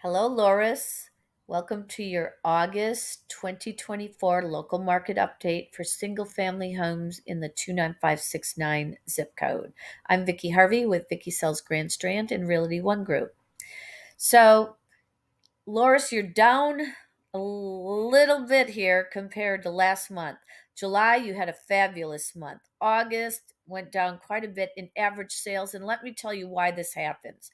Hello, Loris. Welcome to your August 2024 local market update for single family homes in the 29569 zip code. I'm Vicki Harvey with Vicki Sells Grand Strand and Realty One Group. So, Loris, you're down a little bit here compared to last month. July, you had a fabulous month. August went down quite a bit in average sales, and let me tell you why this happens.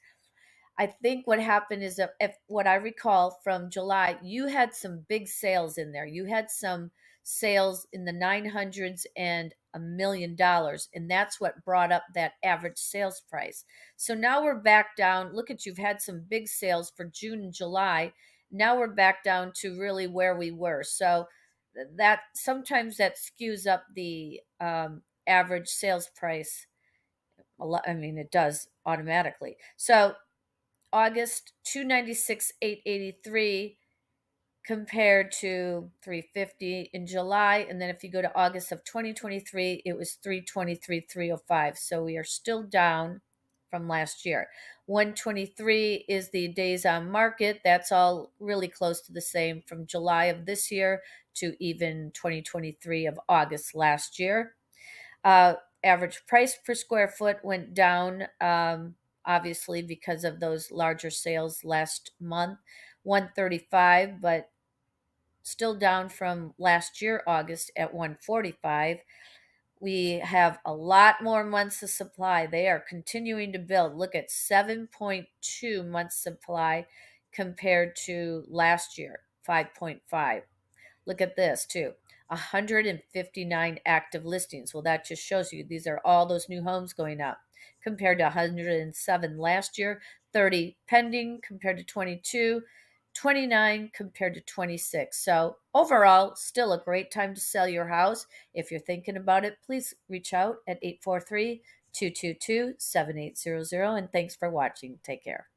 I think what happened is that if what I recall from July, you had some big sales in there. You had some sales in the 900s and $1 million, and that's what brought up that average sales price. So now we're back down. Look at you've had some big sales for June and July. Now we're back down to really where we were. So that sometimes that skews up the average sales price a lot. I mean, it does automatically. So August 296,883 compared to 350 in July, and then if you go to August of 2023, it was 323,305. So we are still down from last year. 123 is the days on market. That's all really close to the same from July of this year to even 2023 of August last year. Average price per square foot went down, obviously because of those larger sales last month, 135, but still down from last year August at 145. We have a lot more months of supply. They are continuing to build. Look at 7.2 months supply compared to last year, 5.5. Look at this too. 159 active listings. Well, that just shows you these are all those new homes going up compared to 107 last year, 30 pending compared to 22, 29 compared to 26. So, overall, still a great time to sell your house. If you're thinking about it, please reach out at 843 222 7800. And thanks for watching. Take care.